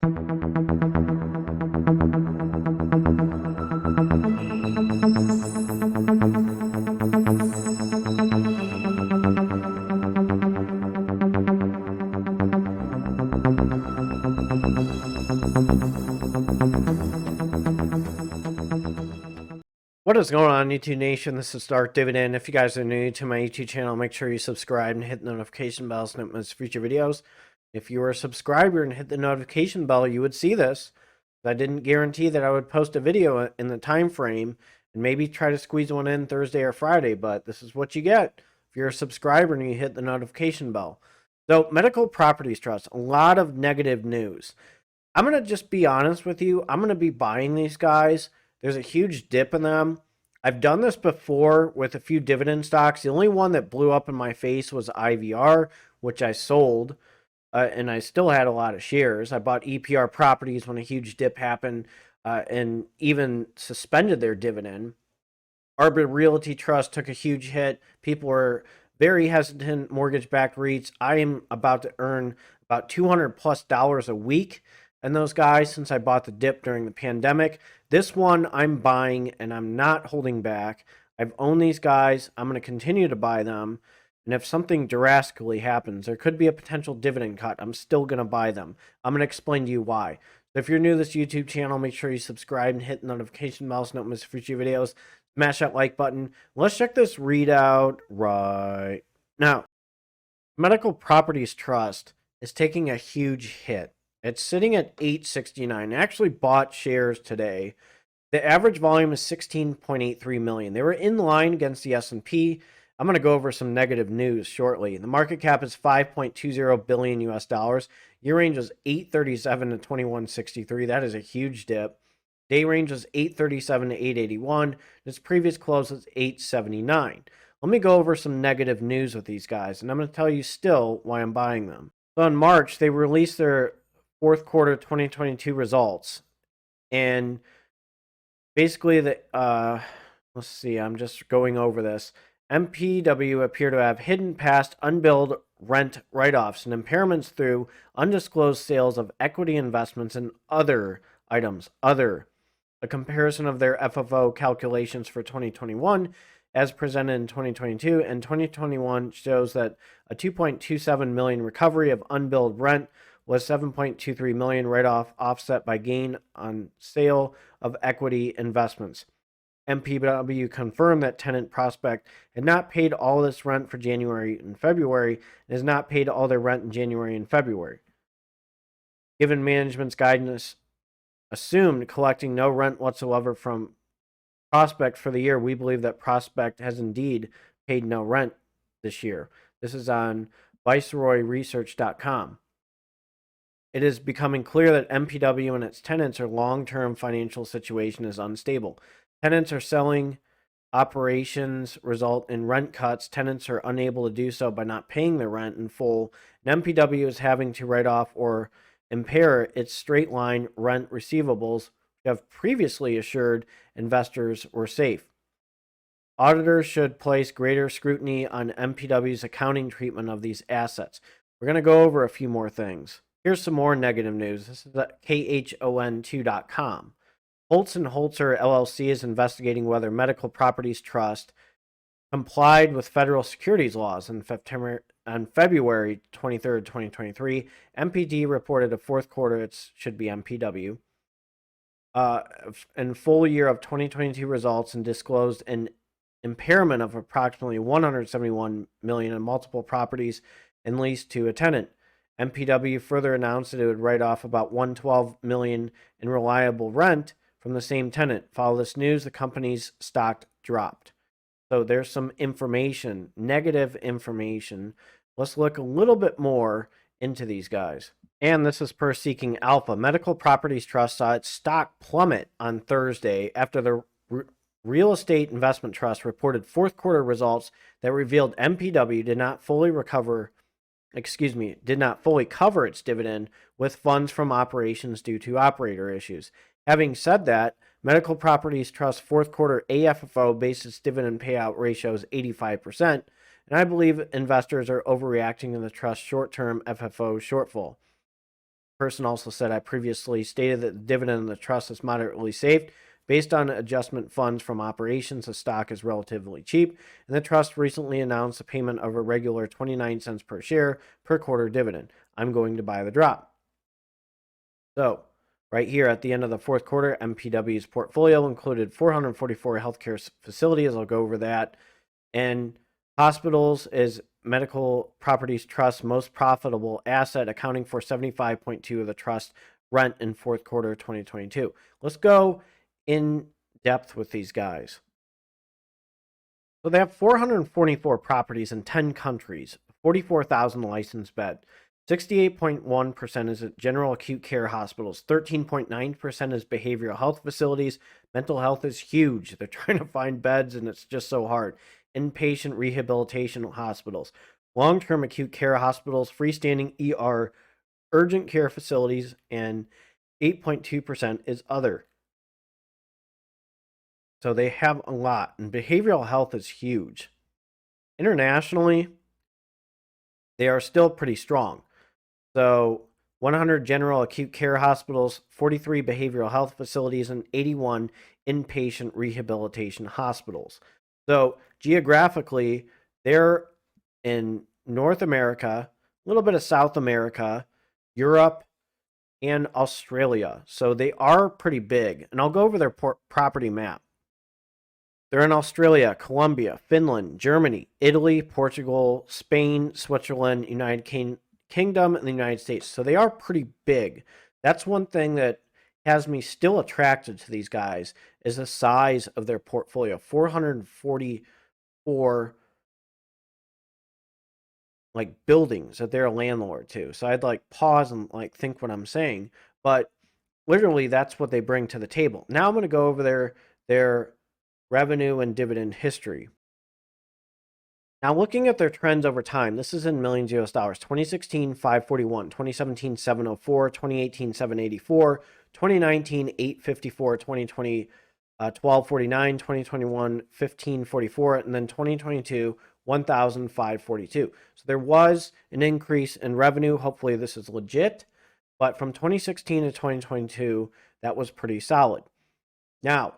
What is going on, YouTube Nation? This is Dark Dividend. If you guys are new to my YouTube channel, make sure you subscribe and hit the notification bell so that miss future videos. If you were a subscriber and hit the notification bell, you would see this. I didn't guarantee that I would post a video in the time frame and maybe try to squeeze one in Thursday or Friday, but this is what you get if you're a subscriber and you hit the notification bell. So, Medical Properties Trust, a lot of negative news. I'm going to just be honest with you. I'm going to be buying these guys. There's a huge dip in them. I've done this before with a few dividend stocks. The only one that blew up in my face was IVR, which I sold, and I still had a lot of shares. I bought EPR Properties when a huge dip happened and even suspended their dividend. Arbor Realty Trust took a huge hit. People were very hesitant. Mortgage-backed REITs. I am about to earn about $200+ a week and those guys since I bought the dip during the pandemic. This one I'm buying and I'm not holding back. I've owned these guys. I'm going to continue to buy them. And if something drastically happens, there could be a potential dividend cut. I'm still going to buy them. I'm going to explain to you why. So if you're new to this YouTube channel, make sure you subscribe and hit the notification bell so you don't miss future videos. Smash that like button. Let's check this readout right now. Medical Properties Trust is taking a huge hit. It's sitting at $8.69. I actually bought shares today. The average volume is 16.83 million. They were in line against the S&P. I'm going to go over some negative news shortly. The market cap is $5.20 billion US dollars. Year range is 837 to 2163. That is a huge dip. Day range is 837 to 881. Its previous close was 879. Let me go over some negative news with these guys, and I'm going to tell you still why I'm buying them. So in March, they released their fourth quarter 2022 results, and basically let's see, I'm just going over this. MPW appear to have hidden past unbilled rent write-offs and impairments through undisclosed sales of equity investments and other items. A comparison of their FFO calculations for 2021 as presented in 2022 and 2021 shows that a 2.27 million recovery of unbilled rent was 7.23 million write-off, offset by gain on sale of equity investments. MPW confirmed that tenant Prospect had not paid all this rent for January and February and has not paid all their rent in January and February. Given management's guidance assumed collecting no rent whatsoever from Prospect for the year, we believe that Prospect has indeed paid no rent this year. This is on viceroyresearch.com. It is becoming clear that MPW and its tenants' long-term financial situation is unstable. Tenants are selling, operations result in rent cuts. Tenants are unable to do so by not paying their rent in full. And MPW is having to write off or impair its straight-line rent receivables, which have previously assured investors were safe. Auditors should place greater scrutiny on MPW's accounting treatment of these assets. We're going to go over a few more things. Here's some more negative news. This is at khon2.com. Holtz & Holzer LLC is investigating whether Medical Properties Trust complied with federal securities laws. On February 23, 2023, MPD reported a fourth quarter, it should be MPW, and full year of 2022 results and disclosed an impairment of approximately $171 million in multiple properties and leased to a tenant. MPW further announced that it would write off about $112 million in reliable rent from the same tenant. Follow this news, the company's stock dropped. So there's some information, negative information. Let's look a little bit more into these guys. And this is per Seeking Alpha. Medical Properties Trust saw its stock plummet on Thursday after the Real Estate Investment Trust reported fourth quarter results that revealed MPW did not fully cover its dividend with funds from operations due to operator issues. Having said that, Medical Properties Trust fourth quarter AFFO based its dividend payout ratio is 85%, and I believe investors are overreacting to the trust's short-term FFO shortfall. person also said, I previously stated that the dividend in the trust is moderately safe. Based on adjustment funds from operations, the stock is relatively cheap, and the trust recently announced the payment of a regular 29 cents per share per quarter dividend. I'm going to buy the drop. So, right here at the end of the fourth quarter, MPW's portfolio included 444 healthcare facilities. I'll go over that. And hospitals is Medical Properties Trust's most profitable asset, accounting for 75.2% of the trust rent in fourth quarter 2022. Let's go in depth with these guys. So they have 444 properties in 10 countries, 44,000 licensed beds. 68.1% is at general acute care hospitals. 13.9% is behavioral health facilities. Mental health is huge. They're trying to find beds, and it's just so hard. Inpatient rehabilitation hospitals. Long-term acute care hospitals. Freestanding ER urgent care facilities. And 8.2% is other. So they have a lot. And behavioral health is huge. Internationally, they are still pretty strong. So 100 general acute care hospitals, 43 behavioral health facilities, and 81 inpatient rehabilitation hospitals. So geographically, they're in North America, a little bit of South America, Europe, and Australia. So they are pretty big. And I'll go over their property map. They're in Australia, Colombia, Finland, Germany, Italy, Portugal, Spain, Switzerland, United Kingdom, and the United States. So they are pretty big. That's one thing that has me still attracted to these guys is the size of their portfolio. 444 like buildings that they're a landlord to. So I'd like pause and like think what I'm saying, but literally that's what they bring to the table. Now I'm going to go over their revenue and dividend history. Now, looking at their trends over time, this is in millions US dollars. 2016, 541, 2017, 704, 2018, 784, 2019, 854, 2020, 1249, 2021, 1544, and then 2022, 1542. So there was an increase in revenue. Hopefully this is legit, but from 2016 to 2022, that was pretty solid. Now,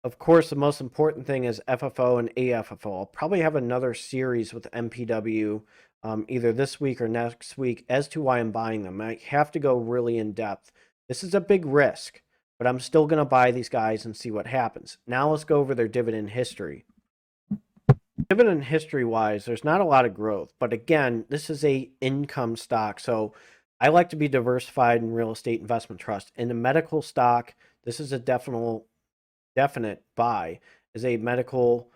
of course, the most important thing is FFO and AFFO. I'll probably have another series with MPW either this week or next week as to why I'm buying them. I have to go really in depth. This is a big risk, but I'm still going to buy these guys and see what happens. Now let's go over their dividend history. Dividend history-wise, there's not a lot of growth, but again, this is a income stock, so I like to be diversified in real estate investment trust. In a medical stock, this is a definite buy is a medical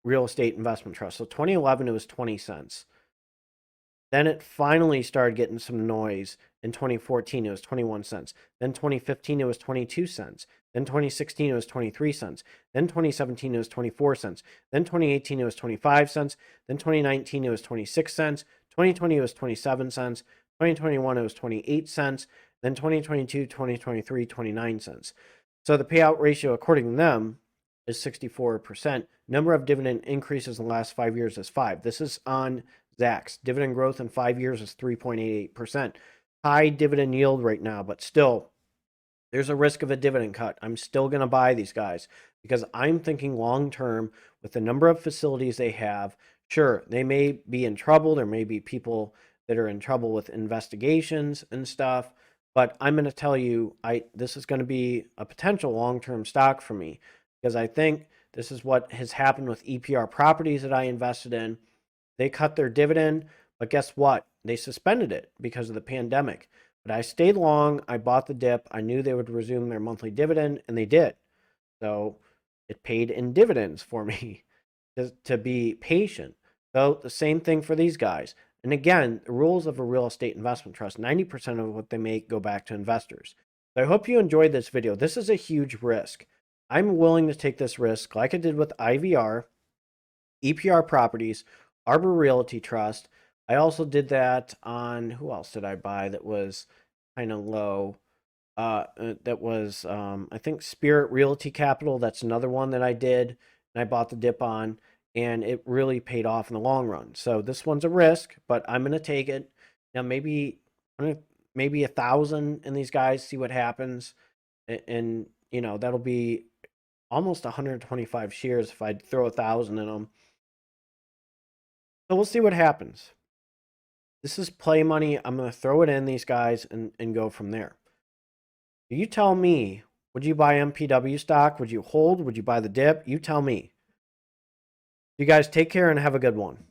real estate investment trust. So 2011, it was 20 cents. Then it finally started getting some noise. In 2014, it was 21 cents. Then 2015, it was 22 cents. Then 2016, it was 23 cents. Then 2017, it was 24 cents. Then 2018, it was 25 cents. Then 2019, it was 26 cents. 2020, it was 27 cents. 2021, it was 28 cents. Then 2022, 2023, 29 cents. So the payout ratio, according to them, is 64%. Number of dividend increases in the last 5 years is 5. This is on Zacks. Dividend growth in 5 years is 3.88%. High dividend yield right now, but still, there's a risk of a dividend cut. I'm still going to buy these guys because I'm thinking long term with the number of facilities they have. Sure, they may be in trouble. There may be people that are in trouble with investigations and stuff. But I'm going to tell you, this is going to be a potential long-term stock for me because I think this is what has happened with EPR properties that I invested in. They cut their dividend, but guess what? They suspended it because of the pandemic. But I stayed long. I bought the dip. I knew they would resume their monthly dividend, and they did. So it paid in dividends for me to be patient. So the same thing for these guys. And again, the rules of a real estate investment trust, 90% of what they make go back to investors. So I hope you enjoyed this video. This is a huge risk. I'm willing to take this risk like I did with IVR, EPR Properties, Arbor Realty Trust. I also did that on, who else did I buy that was kind of low? That was, I think, Spirit Realty Capital. That's another one that I did, and I bought the dip on. And it really paid off in the long run. So this one's a risk, but I'm going to take it. Now, maybe I'm going to maybe 1,000 in these guys, see what happens. And you know, that'll be almost 125 shares if I throw 1,000 in them. So we'll see what happens. This is play money. I'm going to throw it in these guys and go from there. You tell me, would you buy MPW stock? Would you hold? Would you buy the dip? You tell me. You guys take care and have a good one.